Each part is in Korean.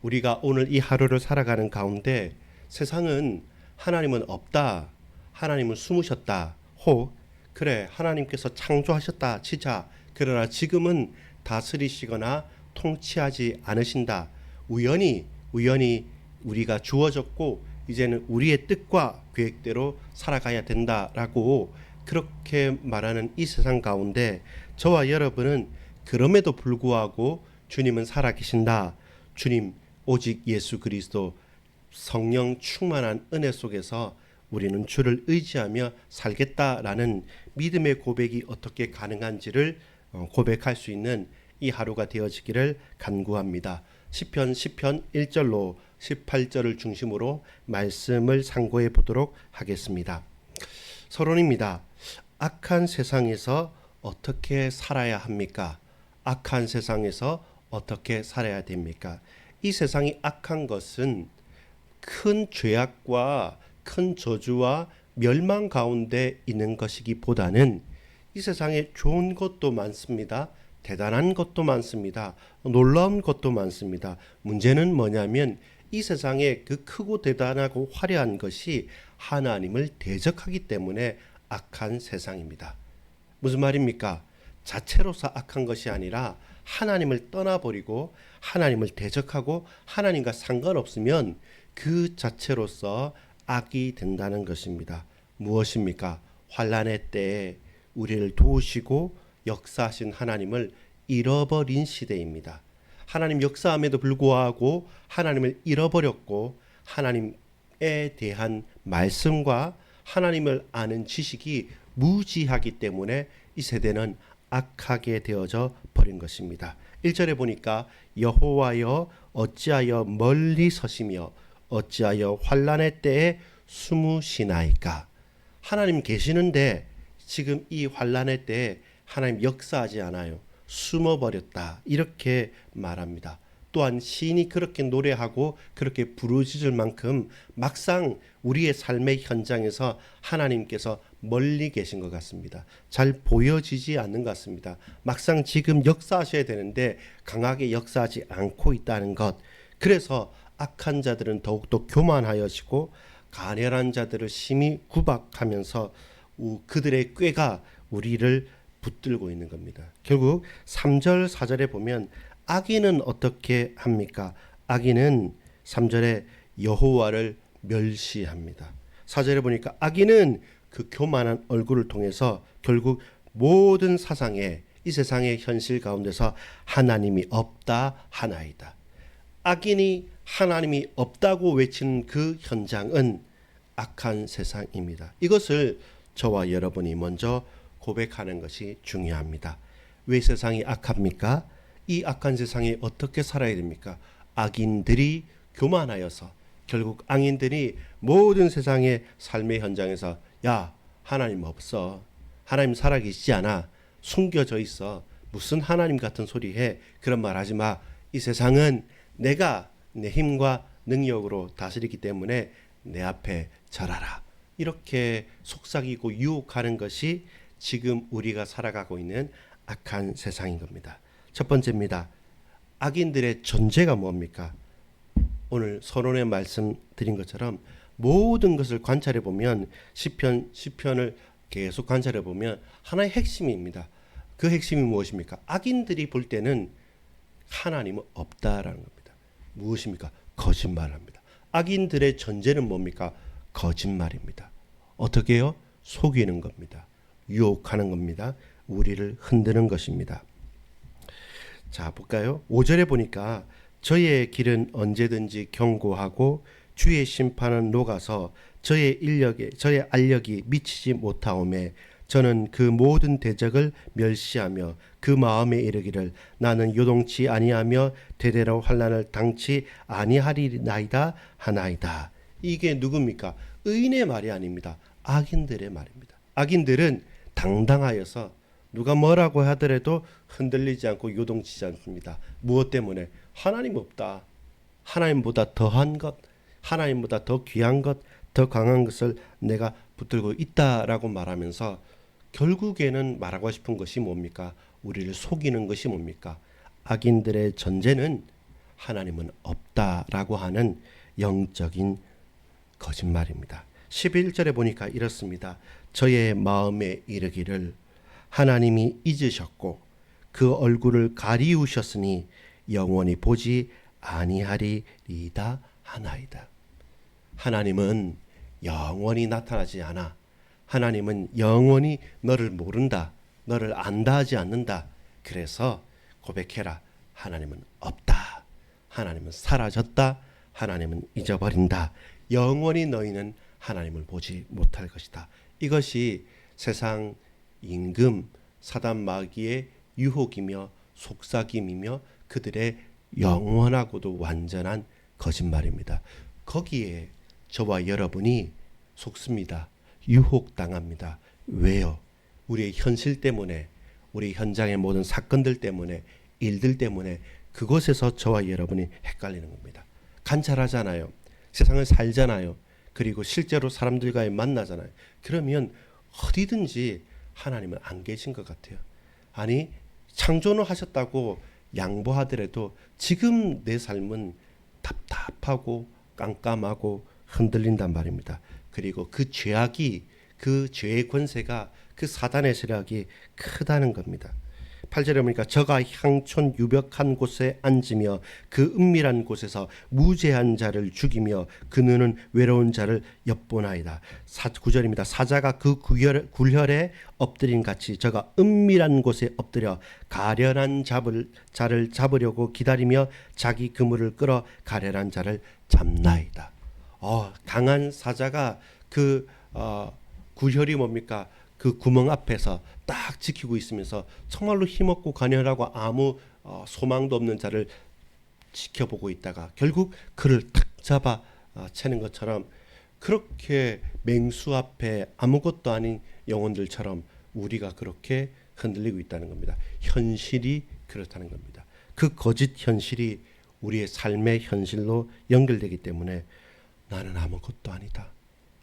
우리가 오늘 이 하루를 살아가는 가운데 세상은 하나님은 없다, 하나님은 숨으셨다, 혹 그래 하나님께서 창조하셨다 치자, 그러나 지금은 다스리시거나 통치하지 않으신다, 우연히 우리가 주어졌고 이제는 우리의 뜻과 계획대로 살아가야 된다라고 그렇게 말하는 이 세상 가운데 저와 여러분은 그럼에도 불구하고 주님은 살아계신다, 주님 오직 예수 그리스도 성령 충만한 은혜 속에서 우리는 주를 의지하며 살겠다라는 믿음의 고백이 어떻게 가능한지를 고백할 수 있는 이 하루가 되어지기를 간구합니다. 시편 1절로 18절을 중심으로 말씀을 상고해 보도록 하겠습니다. 서론입니다. 악한 세상에서 어떻게 살아야 합니까? 악한 세상에서 어떻게 살아야 됩니까? 이 세상이 악한 것은 큰 죄악과 큰 저주와 멸망 가운데 있는 것이기보다는 이 세상에 좋은 것도 많습니다. 대단한 것도 많습니다. 놀라운 것도 많습니다. 문제는 뭐냐면 이 세상에 그 크고 대단하고 화려한 것이 하나님을 대적하기 때문에 악한 세상입니다. 무슨 말입니까? 자체로서 악한 것이 아니라 하나님을 떠나버리고 하나님을 대적하고 하나님과 상관없으면 그 자체로서 악이 된다는 것입니다. 무엇입니까? 환난의 때에 우리를 도우시고 역사하신 하나님을 잃어버린 시대입니다. 하나님 역사함에도 불구하고 하나님을 잃어버렸고 하나님에 대한 말씀과 하나님을 아는 지식이 무지하기 때문에 이 세대는 악하게 되어져 버린 것입니다. 1절에 보니까 여호와여 어찌하여 멀리 서시며 어찌하여 환난의 때에 숨으시나이까. 하나님 계시는데 지금 이 환난의 때에 하나님 역사하지 않아요. 숨어버렸다, 이렇게 말합니다. 또한 시인이 그렇게 노래하고 그렇게 부르짖을 만큼 막상 우리의 삶의 현장에서 하나님께서 멀리 계신 것 같습니다. 잘 보여지지 않는 것 같습니다. 막상 지금 역사하셔야 되는데 강하게 역사하지 않고 있다는 것. 그래서 악한 자들은 더욱더 교만하여지고 가련한 자들을 심히 구박하면서 그들의 꾀가 우리를 붙들고 있는 겁니다. 결국 3절 4절에 보면 악인은 어떻게 합니까? 악인은 3절에 여호와를 멸시합니다. 4절에 보니까 악인은 그 교만한 얼굴을 통해서 결국 모든 사상에 이 세상의 현실 가운데서 하나님이 없다 하나이다. 악인이 하나님이 없다고 외치는 그 현장은 악한 세상입니다. 이것을 저와 여러분이 먼저 고백하는 것이 중요합니다. 왜 세상이 악합니까? 이 악한 세상에 어떻게 살아야 됩니까? 악인들이 교만하여서 결국 악인들이 모든 세상의 삶의 현장에서 야, 하나님 없어, 하나님 살아계시지 않아, 숨겨져 있어, 무슨 하나님 같은 소리 해, 그런 말 하지 마, 이 세상은 내가 내 힘과 능력으로 다스리기 때문에 내 앞에 절하라, 이렇게 속삭이고 유혹하는 것이 지금 우리가 살아가고 있는 악한 세상인 겁니다. 첫 번째입니다. 악인들의 전제가 뭡니까? 오늘 서론에 말씀드린 것처럼 모든 것을 관찰해 보면 시편을 계속 관찰해 보면 하나의 핵심입니다. 그 핵심이 무엇입니까? 악인들이 볼 때는 하나님은 없다라는 겁니다. 무엇입니까? 거짓말합니다. 악인들의 전제는 뭡니까? 거짓말입니다. 어떻게 해요? 속이는 겁니다. 유혹하는 겁니다. 우리를 흔드는 것입니다. 자, 볼까요? 5절에 보니까 저의 길은 언제든지 견고하고 주의 심판은 녹아서 저의 알력이 미치지 못하오매 저는 그 모든 대적을 멸시하며 그 마음에 이르기를 나는 요동치 아니하며 대대로 환난을 당치 아니하리나이다 하나이다. 이게 누굽니까? 의인의 말이 아닙니다. 악인들의 말입니다. 악인들은 당당하여서 누가 뭐라고 하더라도 흔들리지 않고 요동치지 않습니다. 무엇 때문에? 하나님 없다. 하나님보다 더한 것, 하나님보다 더 귀한 것, 더 강한 것을 내가 붙들고 있다라고 말하면서 결국에는 말하고 싶은 것이 뭡니까? 우리를 속이는 것이 뭡니까? 악인들의 전제는 하나님은 없다라고 하는 영적인 거짓말입니다. 11절에 보니까 이렇습니다. 저의 마음에 이르기를 하나님이 잊으셨고 그 얼굴을 가리우셨으니 영원히 보지 아니하리이다 하나이다. 하나님은 영원히 나타나지 않아. 하나님은 영원히 너를 모른다. 너를 안다 하지 않는다. 그래서 고백해라. 하나님은 없다. 하나님은 사라졌다. 하나님은 잊어버린다. 영원히 너희는 하나님을 보지 못할 것이다. 이것이 세상 임금 사단 마귀의 유혹이며 속삭임이며 그들의 영원하고도 완전한 거짓말입니다. 거기에 저와 여러분이 속습니다. 유혹당합니다. 왜요? 우리의 현실 때문에, 우리 현장의 모든 사건들 때문에, 일들 때문에 그곳에서 저와 여러분이 헷갈리는 겁니다. 관찰하잖아요. 세상을 살잖아요. 그리고 실제로 사람들과의 만나잖아요. 그러면 어디든지 하나님은 안 계신 것 같아요. 아니 창조는 하셨다고 양보하더라도 지금 내 삶은 답답하고 깜깜하고 흔들린단 말입니다. 그리고 그 죄악이, 그 죄의 권세가, 그 사단의 세력이 크다는 겁니다. 8절에 보니까 저가 향촌 유벽한 곳에 앉으며 그 은밀한 곳에서 무죄한 자를 죽이며 그 눈은 외로운 자를 엿보나이다. 9절입니다. 사자가 그 굴혈에 엎드린 같이 저가 은밀한 곳에 엎드려 가련한 자를 잡으려고 기다리며 자기 그물을 끌어 가련한 자를 잡나이다. 강한 사자가 그 굴혈이 뭡니까? 그 구멍 앞에서 딱 지키고 있으면서 정말로 힘없고 가련하고 아무 소망도 없는 자를 지켜보고 있다가 결국 그를 탁 잡아 채는 것처럼 그렇게 맹수 앞에 아무것도 아닌 영혼들처럼 우리가 그렇게 흔들리고 있다는 겁니다. 현실이 그렇다는 겁니다. 그 거짓 현실이 우리의 삶의 현실로 연결되기 때문에 나는 아무것도 아니다.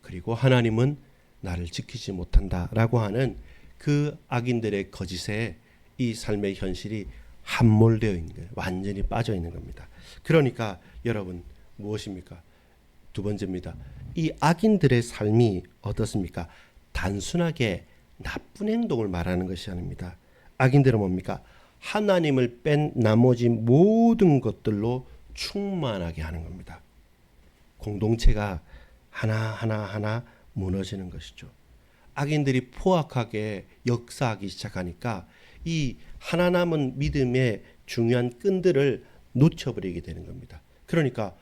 그리고 하나님은 나를 지키지 못한다라고 하는 그 악인들의 거짓에 이 삶의 현실이 함몰되어 있는 거예요. 완전히 빠져 있는 겁니다. 그러니까 여러분 무엇입니까? 두 번째입니다. 이 악인들의 삶이 어떻습니까? 단순하게 나쁜 행동을 말하는 것이 아닙니다. 악인들은 뭡니까? 하나님을 뺀 나머지 모든 것들로 충만하게 하는 겁니다. 공동체가 하나 무너지는 것이죠. 악인들이 포악하게 역사하기 시작하니까 이 하나 남은 믿음의 중요한 끈들을 놓쳐버리게 되는 겁니다. 그러니까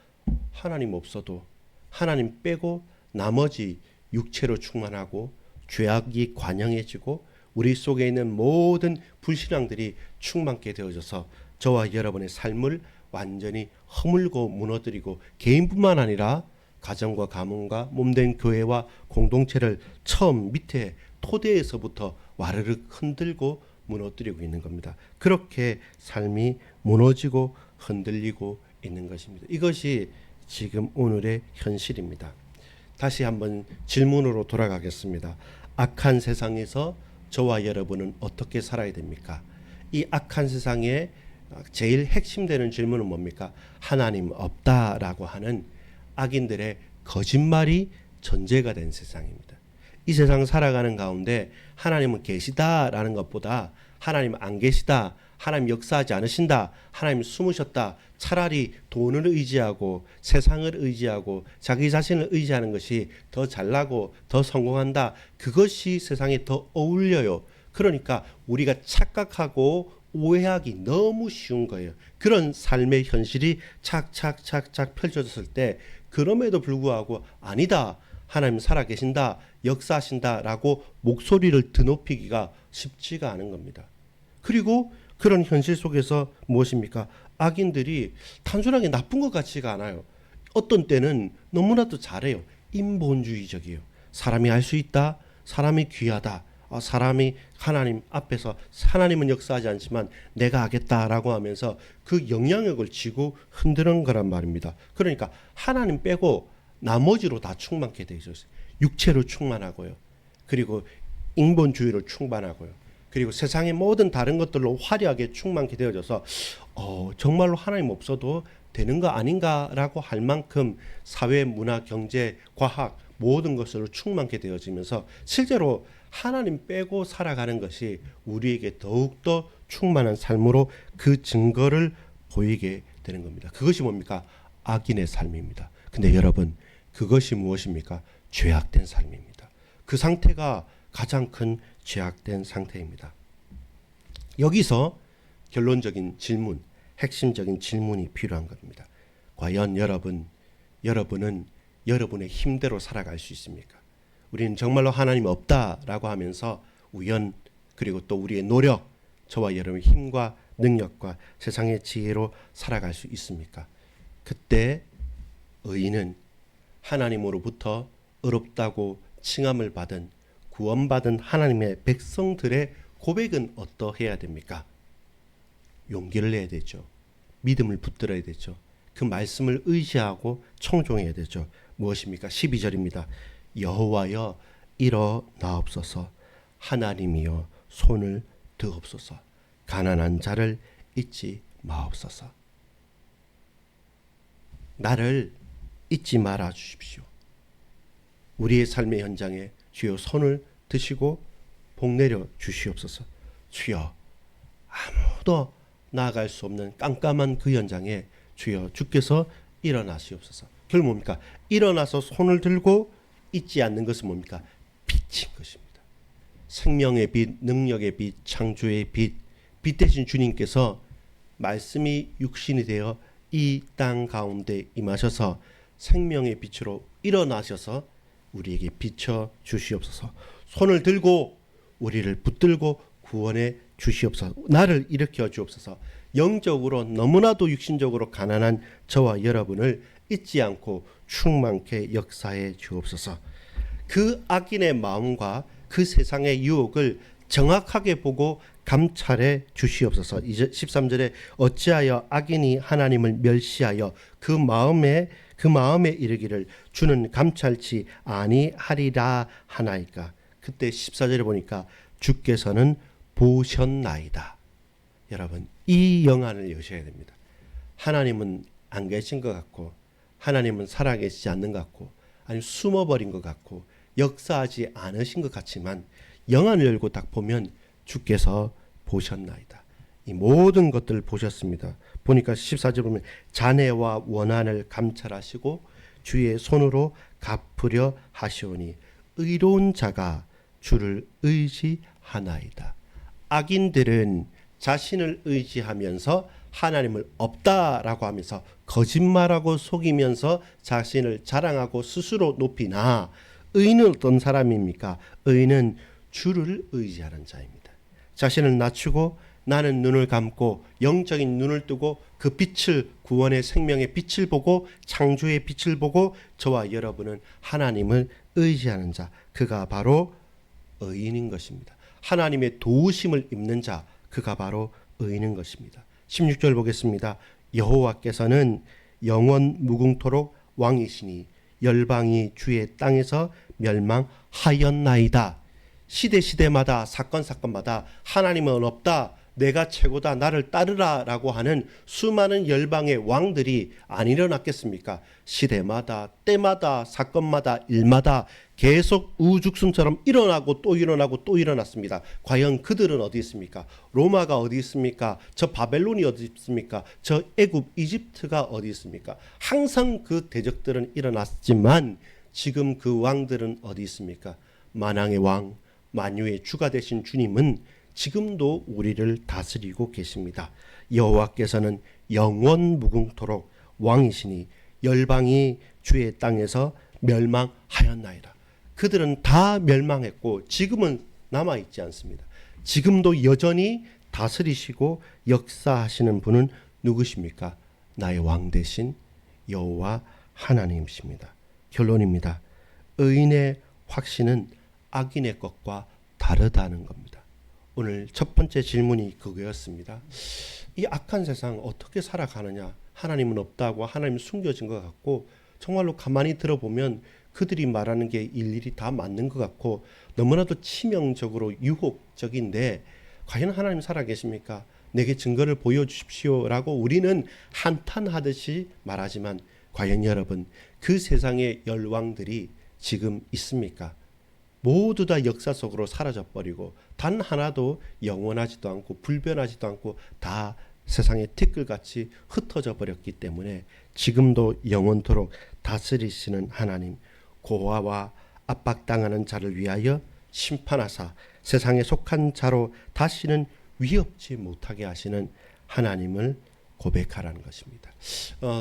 하나님 없어도 하나님 빼고 나머지 육체로 충만하고 죄악이 관영해지고 우리 속에 있는 모든 불신앙들이 충만케 되어져서 저와 여러분의 삶을 완전히 허물고 무너뜨리고 개인뿐만 아니라 가정과 가문과 몸된 교회와 공동체를 처음 밑에 토대에서부터 와르르 흔들고 무너뜨리고 있는 겁니다. 그렇게 삶이 무너지고 흔들리고 있는 것입니다. 이것이 지금 오늘의 현실입니다. 다시 한번 질문으로 돌아가겠습니다. 악한 세상에서 저와 여러분은 어떻게 살아야 됩니까? 이 악한 세상에 제일 핵심되는 질문은 뭡니까? 하나님 없다라고 하는 악인들의 거짓말이 전제가 된 세상입니다. 이 세상 살아가는 가운데 하나님은 계시다라는 것보다 하나님 안 계시다, 하나님 역사하지 않으신다, 하나님 숨으셨다, 차라리 돈을 의지하고 세상을 의지하고 자기 자신을 의지하는 것이 더 잘나고 더 성공한다. 그것이 세상에 더 어울려요. 그러니까 우리가 착각하고 오해하기 너무 쉬운 거예요. 그런 삶의 현실이 착착착착 펼쳐졌을 때 그럼에도 불구하고 아니다. 하나님 살아계신다. 역사하신다라고 목소리를 드높이기가 쉽지가 않은 겁니다. 그리고 그런 현실 속에서 무엇입니까? 악인들이 단순하게 나쁜 것 같지가 않아요. 어떤 때는 너무나도 잘해요. 인본주의적이에요. 사람이 할 수 있다. 사람이 귀하다. 사람이 하나님 앞에서 하나님은 역사하지 않지만 내가 하겠다라고 하면서 그 영향력을 쥐고 흔드는 거란 말입니다. 그러니까 하나님 빼고 나머지로 다 충만케 되어 있어요. 육체로 충만하고요. 그리고 인본주의로 충만하고요. 그리고 세상의 모든 다른 것들로 화려하게 충만케 되어져서 정말로 하나님 없어도 되는 거 아닌가라고 할 만큼 사회, 문화, 경제, 과학 모든 것으로 충만케 되어지면서 실제로 하나님 빼고 살아가는 것이 우리에게 더욱더 충만한 삶으로 그 증거를 보이게 되는 겁니다. 그것이 뭡니까? 악인의 삶입니다. 근데 여러분, 그것이 무엇입니까? 죄악된 삶입니다. 그 상태가 가장 큰 죄악된 상태입니다. 여기서 결론적인 질문, 핵심적인 질문이 필요한 겁니다. 과연 여러분은 여러분의 힘대로 살아갈 수 있습니까? 우리는 정말로 하나님 없다라고 하면서 우연 그리고 또 우리의 노력, 저와 여러분의 힘과 능력과 세상의 지혜로 살아갈 수 있습니까? 그때 의인은 하나님으로부터 의롭다고 칭함을 받은 구원받은 하나님의 백성들의 고백은 어떠해야 됩니까? 용기를 내야 되죠. 믿음을 붙들어야 되죠. 그 말씀을 의지하고 청종해야 되죠. 무엇입니까? 12절입니다. 여호와여 일어나옵소서. 하나님이여 손을 드옵소서. 가난한 자를 잊지 마옵소서. 나를 잊지 말아 주십시오. 우리의 삶의 현장에 주여 손을 드시고 복 내려 주시옵소서. 주여 아무도 나아갈 수 없는 깜깜한 그 현장에 주여 주께서 일어나시옵소서. 결국 뭡니까? 일어나서 손을 들고 잊지 않는 것은 뭡니까? 빛인 것입니다. 생명의 빛, 능력의 빛, 창조의 빛, 빛 대신 주님께서 말씀이 육신이 되어 이 땅 가운데 임하셔서 생명의 빛으로 일어나셔서 우리에게 비춰 주시옵소서. 손을 들고 우리를 붙들고 구원해 주시옵소서. 나를 일으켜 주옵소서. 영적으로 너무나도 육신적으로 가난한 저와 여러분을 잊지 않고 충만케 역사해 주옵소서. 그 악인의 마음과 그 세상의 유혹을 정확하게 보고 감찰해 주시옵소서. 13절에 어찌하여 악인이 하나님을 멸시하여 그 마음에 이르기를 주는 감찰치 아니하리라 하나이까. 그때 14절에 보니까 주께서는 보셨나이다. 여러분, 이 영안을 여셔야 됩니다. 하나님은 안 계신 것 같고, 하나님은 살아계시지 않는 것 같고, 아니면 숨어버린 것 같고, 역사하지 않으신 것 같지만 영안을 열고 딱 보면 주께서 보셨나이다. 이 모든 것들을 보셨습니다. 보니까 14절 보면 잔해와 원한을 감찰하시고 주의 손으로 갚으려 하시오니 의로운 자가 주를 의지하나이다. 악인들은 자신을 의지하면서 하나님을 없다라고 하면서 거짓말하고 속이면서 자신을 자랑하고 스스로 높이나 의인은 어떤 사람입니까? 의인은 주를 의지하는 자입니다. 자신을 낮추고 나는 눈을 감고 영적인 눈을 뜨고 그 빛을, 구원의 생명의 빛을 보고 창조의 빛을 보고 저와 여러분은 하나님을 의지하는 자, 그가 바로 의인인 것입니다. 하나님의 도우심을 입는 자, 그가 바로 의인인 것입니다. 16절 보겠습니다. 여호와께서는 영원 무궁토록 왕이시니 열방이 주의 땅에서 멸망하였나이다. 시대마다 사건마다 하나님은 없다, 내가 최고다, 나를 따르라 라고 하는 수많은 열방의 왕들이 안 일어났겠습니까? 시대마다 때마다 사건마다 일마다 계속 우죽순처럼 일어나고 또 일어나고 또 일어났습니다. 과연 그들은 어디 있습니까? 로마가 어디 있습니까? 저 바벨론이 어디 있습니까? 저 애굽 이집트가 어디 있습니까? 항상 그 대적들은 일어났지만 지금 그 왕들은 어디 있습니까? 만왕의 왕, 만유의 주가 되신 주님은 지금도 우리를 다스리고 계십니다. 여호와께서는 영원 무궁토록 왕이시니 열방이 주의 땅에서 멸망하였나이다. 그들은 다 멸망했고 지금은 남아있지 않습니다. 지금도 여전히 다스리시고 역사하시는 분은 누구십니까? 나의 왕 되신 여호와 하나님이십니다. 결론입니다. 의인의 확신은 악인의 것과 다르다는 겁니다. 오늘 첫 번째 질문이 그거였습니다. 이 악한 세상 어떻게 살아가느냐? 하나님은 없다고, 하나님은 숨겨진 것 같고, 정말로 가만히 들어보면 그들이 말하는 게 일일이 다 맞는 것 같고 너무나도 치명적으로 유혹적인데 과연 하나님 살아계십니까? 내게 증거를 보여주십시오라고 우리는 한탄하듯이 말하지만 과연 여러분 그 세상의 열왕들이 지금 있습니까? 모두 다 역사 속으로 사라져버리고 단 하나도 영원하지도 않고 불변하지도 않고 다 세상의 티끌같이 흩어져 버렸기 때문에 지금도 영원토록 다스리시는 하나님, 고아와 압박당하는 자를 위하여 심판하사 세상에 속한 자로 다시는 위협지 못하게 하시는 하나님을 고백하라는 것입니다.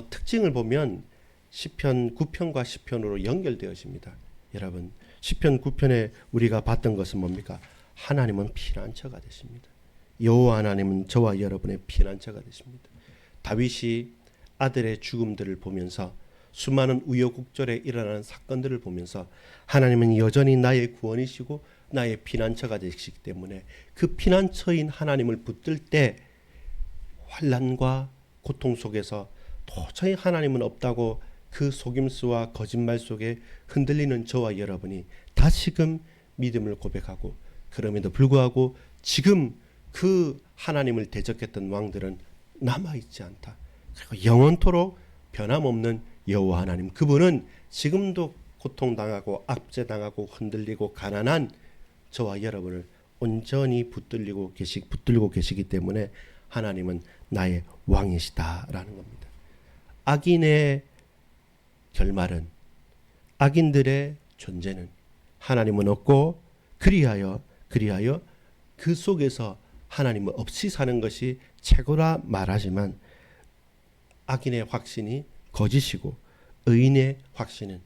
특징을 보면 시편 9편과 10편으로 연결되어집니다. 여러분 시편 9편에 우리가 봤던 것은 뭡니까? 하나님은 피난처가 되십니다. 여호와 하나님은 저와 여러분의 피난처가 되십니다. 다윗이 아들의 죽음들을 보면서 수많은 우여곡절에 일어나는 사건들을 보면서 하나님은 여전히 나의 구원이시고 나의 피난처가 되시기 때문에 그 피난처인 하나님을 붙들 때 환난과 고통 속에서 도저히 하나님은 없다고 그 속임수와 거짓말 속에 흔들리는 저와 여러분이 다시금 믿음을 고백하고 그럼에도 불구하고 지금 그 하나님을 대적했던 왕들은 남아있지 않다. 그리고 영원토록 변함없는 여호와 하나님, 그분은 지금도 고통당하고 압제당하고 흔들리고 가난한 저와 여러분을 온전히 붙들고 계시기 때문에 하나님은 나의 왕이시다라는 겁니다. 악인의 결말은, 악인들의 존재는 하나님은 없고 그리하여 그 속에서 하나님은 없이 사는 것이 최고라 말하지만 악인의 확신이 거짓이고 의인의 확신은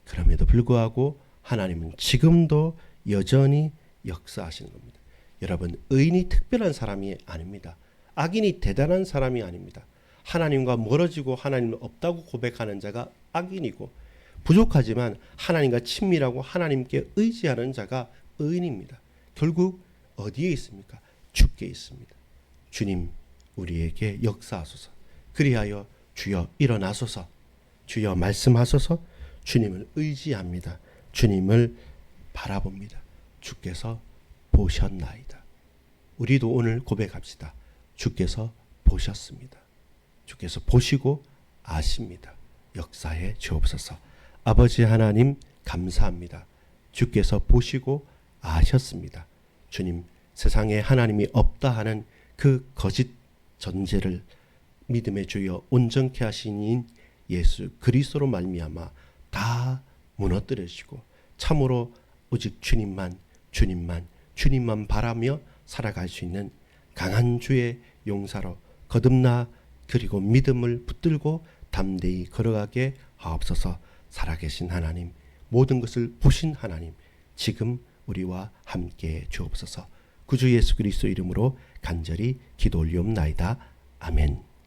그럼에도 불구하고 하나님은 지금도 여전히 역사하시는 겁니다. 여러분, 의인이 특별한 사람이 아닙니다. 악인이 대단한 사람이 아닙니다. 하나님과 멀어지고 하나님은 없다고 고백하는 자가 악인이고 부족하지만 하나님과 친밀하고 하나님께 의지하는 자가 의인입니다. 결국 어디에 있습니까? 주께 있습니다. 주님 우리에게 역사하소서. 그리하여 주여 일어나소서. 주여 말씀하소서. 주님을 의지합니다. 주님을 바라봅니다. 주께서 보셨나이다. 우리도 오늘 고백합시다. 주께서 보셨습니다. 주께서 보시고 아십니다. 역사해 주옵소서. 아버지 하나님 감사합니다. 주께서 보시고 아셨습니다. 주님, 세상에 하나님이 없다 하는 그 거짓 전제를 믿음의 주여 온전케 하신 예수 그리스도로 말미암아 다 무너뜨리시고 참으로 오직 주님만 바라며 살아갈 수 있는 강한 주의 용사로 거듭나 그리고 믿음을 붙들고 담대히 걸어가게 하옵소서. 살아계신 하나님, 모든 것을 보신 하나님, 지금 우리와 함께 주옵소서. 구주 예수 그리스도 이름으로 간절히 기도 올리옵나이다. 아멘.